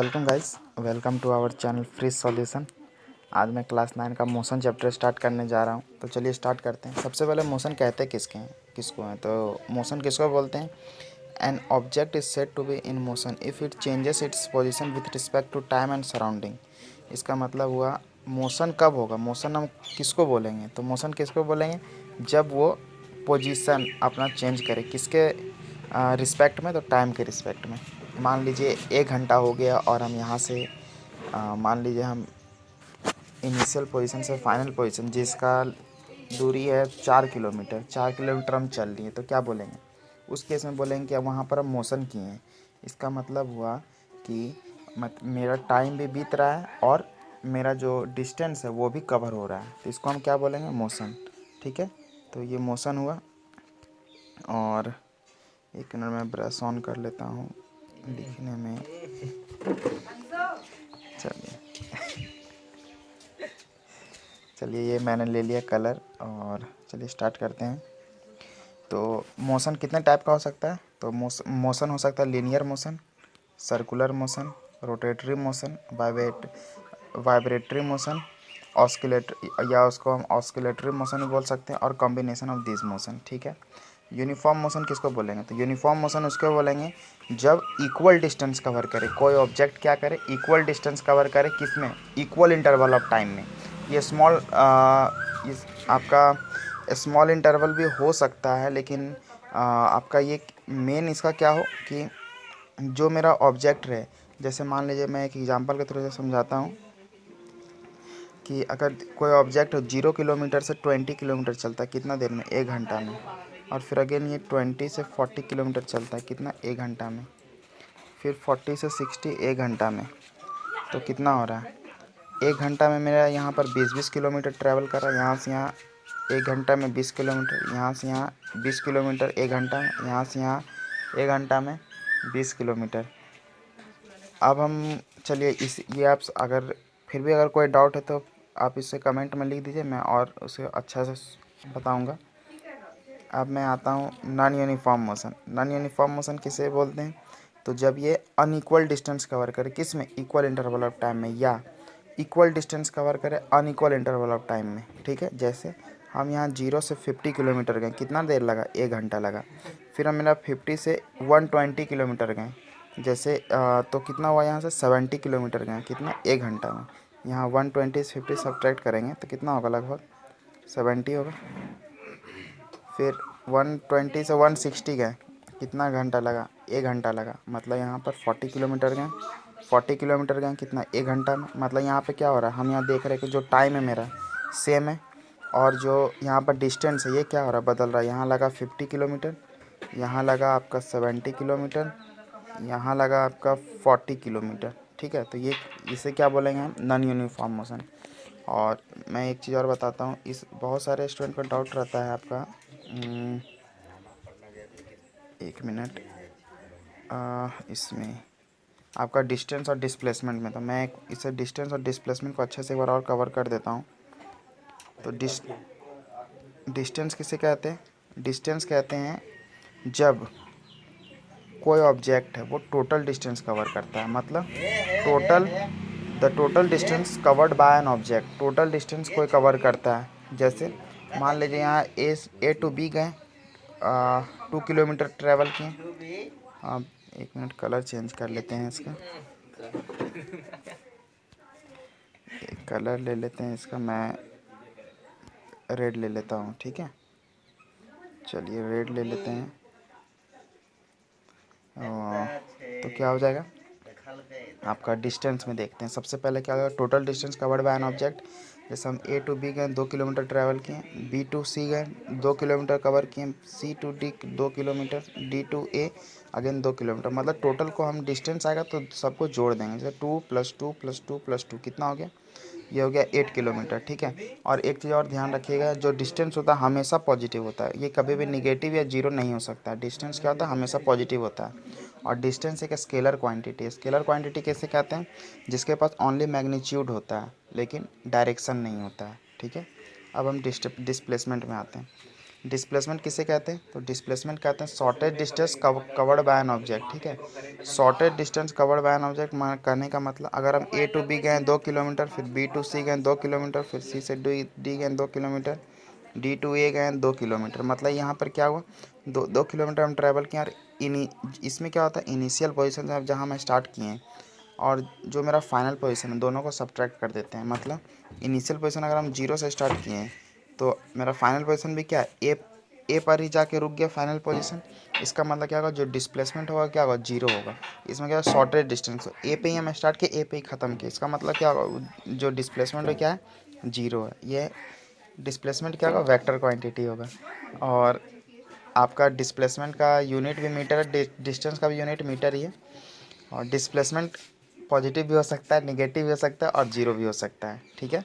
Welcome guys, welcome to our channel free solution. आज मैं class 9 का मोशन चैप्टर स्टार्ट करने जा रहा हूं। तो चलिए स्टार्ट करते हैं। सबसे पहले मोशन कहते किसको हैं? तो मोशन किसको बोलते हैं? An object is said to be in motion if it changes its position with respect to time and surrounding. इसका मतलब हुआ मोशन कब होगा, मोशन हम किसको बोलेंगे? तो मोशन किसको बोलेंगे? जब वो पोजीशन अपना चेंज करे। किसके रिस्पेक्ट में? तो टाइम के रिस्पेक्ट में। मान लीजिए 1 घंटा हो गया और हम यहाँ से मान लीजिए हम इनिशियल पोजीशन से फाइनल पोजीशन जिसका दूरी है 4 किलोमीटर, 4 किलोमीटर हम चल लिए, तो क्या बोलेंगे? उस केस में बोलेंगे कि वहाँ पर हम मोशन किए हैं। इसका मतलब हुआ कि मेरा टाइम भी बीत रहा है और मेरा जो डिस्टेंस है वो भी कवर हो रहा है। तो इसको हम क्या बोलेंगे? मोशन। ठीक है, तो ये मोशन हुआ। और एक मिनट में ब्रश ऑन कर लेता हूँ लिखने में। चलिए ये मैंने ले लिया कलर और चलिए स्टार्ट करते हैं। तो मोशन कितने टाइप का हो सकता है? तो मोशन हो सकता है linear motion, circular motion, rotatory motion, vibratory motion, oscillatory, या उसको हम ऑस्किलेटरी मोशन भी बोल सकते हैं, और कॉम्बिनेशन ऑफ दिस मोशन। ठीक है। यूनिफॉर्म मोशन किसको बोलेंगे? तो यूनिफॉर्म मोशन उसको बोलेंगे जब इक्वल डिस्टेंस कवर करे। कोई ऑब्जेक्ट क्या करे? इक्वल डिस्टेंस कवर करे। किस में? इक्वल इंटरवल ऑफ टाइम में। ये आपका स्मॉल इंटरवल भी हो सकता है, लेकिन आपका ये मेन इसका क्या हो कि जो मेरा ऑब्जेक्ट रहे। जैसे मान लीजिए मैं एक एग्जांपल के थ्रू से समझाता हूँ कि अगर कोई ऑब्जेक्ट 0 किलोमीटर से 20 किलोमीटर चलता है, कितना देर में? 1 घंटा में। और फिर अगेन ये 20 से 40 किलोमीटर चलता है, कितना? 1 घंटा में। फिर 40 से 60 1 घंटा में। तो कितना हो रहा है? 1 घंटा में मेरा यहाँ पर 20 किलोमीटर ट्रैवल कर रहा है। यहाँ से यहाँ 1 घंटा में 20 किलोमीटर, यहाँ से यहाँ 20 किलोमीटर 1 घंटा में, यहाँ से यहाँ 1 घंटा में 20 किलोमीटर। अब हम चलिए ये आप अगर फिर भी अगर कोई डाउट है तो आप इसे कमेंट में लिख दीजिए, मैं और उसे अच्छा से बताऊंगा। अब मैं आता हूँ non uniform motion. Non uniform motion किसे बोलते हैं? तो जब ये अनइक्वल डिस्टेंस कवर करे, किस में? इक्वल इंटरवल ऑफ टाइम में, या इक्वल डिस्टेंस कवर करे अनइक्वल इंटरवल ऑफ टाइम में। ठीक है, जैसे हम यहाँ 0 से 50 किलोमीटर गए, कितना देर लगा? 1 घंटा लगा। फिर हम मेरा 50 से 120 किलोमीटर गए, जैसे तो कितना हुआ? यहाँ से 70 किलोमीटर गए, कितना? 1 घंटा में। यहाँ 120 से 50 सब्ट्रैक्ट करेंगे तो कितना होगा? लगभग 70 होगा। फिर 120 से 160 गए, कितना घंटा लगा? 1 घंटा लगा। मतलब यहाँ पर 40 किलोमीटर गए, 40 किलोमीटर गए, कितना? 1 घंटा में। मतलब यहाँ पे क्या हो रहा है? हम यहाँ देख रहे हैं कि जो टाइम है मेरा सेम है, और जो यहाँ पर डिस्टेंस है ये क्या हो रहा है? बदल रहा है। यहाँ लगा 50 किलोमीटर, यहाँ लगा आपका 70 किलोमीटर, यहाँ लगा आपका 40 किलोमीटर। ठीक है, तो ये इसे क्या बोलेंगे हम? Non uniform motion. और मैं एक चीज़ और बताता हूँ, इस बहुत सारे स्टूडेंट का डाउट रहता है आपका। एक मिनट, इसमें आपका डिस्टेंस और डिस्प्लेसमेंट में, तो मैं इसे डिस्टेंस और डिस्प्लेसमेंट को अच्छे से एक बार और कवर कर देता हूँ। तो डिस्टेंस किसे कहते हैं? डिस्टेंस कहते हैं जब कोई ऑब्जेक्ट है वो टोटल डिस्टेंस कवर करता है। मतलब total distance covered by an object, total distance कोई कवर करता है। जैसे मान लीजिए यहाँ ए टू बी गए, 2 किलोमीटर ट्रैवल किए। अब एक मिनट, कलर चेंज कर लेते हैं इसका, एक कलर ले लेते हैं इसका, मैं रेड ले लेता हूँ। ठीक है, चलिए रेड ले लेते हैं। तो क्या हो जाएगा? आपका डिस्टेंस में देखते हैं। सबसे पहले क्या होगा? Total distance covered by an object. जैसे हम ए टू बी गए, 2 किलोमीटर ट्रैवल किए, बी टू सी गए, 2 किलोमीटर कवर किए, C to D 2 kilometre, D to A again 2 kilometre. मतलब टोटल को हम डिस्टेंस आएगा तो सबको जोड़ देंगे। जैसे 2 + 2 + 2 + 2 कितना हो गया? ये हो गया 8 किलोमीटर। ठीक है, और एक चीज़ और ध्यान रखिएगा, जो डिस्टेंस होता है हमेशा पॉजिटिव होता है। ये कभी भी निगेटिव या जीरो नहीं हो सकता। डिस्टेंस क्या होता है? हमेशा पॉजिटिव होता है। और डिस्टेंस एक स्केलर क्वांटिटी है। स्केलर क्वांटिटी कैसे कहते हैं? जिसके पास ओनली मैग्नीट्यूड होता है लेकिन डायरेक्शन नहीं होता है। ठीक है, अब हम डिस्प्लेसमेंट में आते हैं। डिस्प्लेसमेंट किसे कहते हैं? तो डिस्प्लेसमेंट कहते हैं shortage distance covered by an object, ठीक है। Shortage distance covered by an object कहने का मतलब, अगर हम ए टू बी गए 2 किलोमीटर, फिर बी टू सी गए 2 किलोमीटर, फिर सी से डी गए 2 किलोमीटर, डी टू ए गए 2 किलोमीटर, मतलब यहाँ पर क्या हुआ, 2 किलोमीटर हम ट्रैवल किए। और इसमें क्या होता है, इनिशियल पोजीशन जहाँ हम स्टार्ट किए हैं और जो मेरा फाइनल पोजीशन है, दोनों को सब्ट्रैक्ट कर देते हैं। मतलब इनिशियल पोजीशन अगर हम 0 से स्टार्ट किए हैं तो मेरा फाइनल पोजीशन भी क्या है, ए पर ही जाके रुक गया फाइनल पोजीशन। इसका मतलब क्या होगा, जो डिस्प्लेसमेंट होगा क्या होगा, 0 होगा। इसमें क्या है, शॉर्टेज डिस्टेंस, ए पे ही हम स्टार्ट किए, ए पे ही ख़त्म किए। इसका मतलब क्या होगा, जो डिस्प्लेसमेंट है क्या है, 0 है। ये डिस्प्लेसमेंट क्या होगा, वेक्टर क्वांटिटी होगा। और आपका डिस्प्लेसमेंट का यूनिट भी मीटर है, डिस्टेंस का भी यूनिट मीटर ही है। और डिस्प्लेसमेंट पॉजिटिव भी हो सकता है, नेगेटिव भी हो सकता है और 0 भी हो सकता है, ठीक है।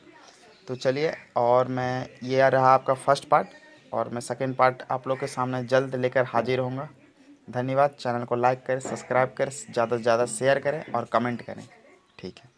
तो चलिए, और मैं ये रहा आपका फर्स्ट पार्ट, और मैं सेकंड पार्ट आप लोग के सामने जल्द लेकर हाजिर होऊंगा। धन्यवाद। चैनल को लाइक करें, सब्सक्राइब करें, ज़्यादा से ज़्यादा शेयर करें और कमेंट करें, ठीक है।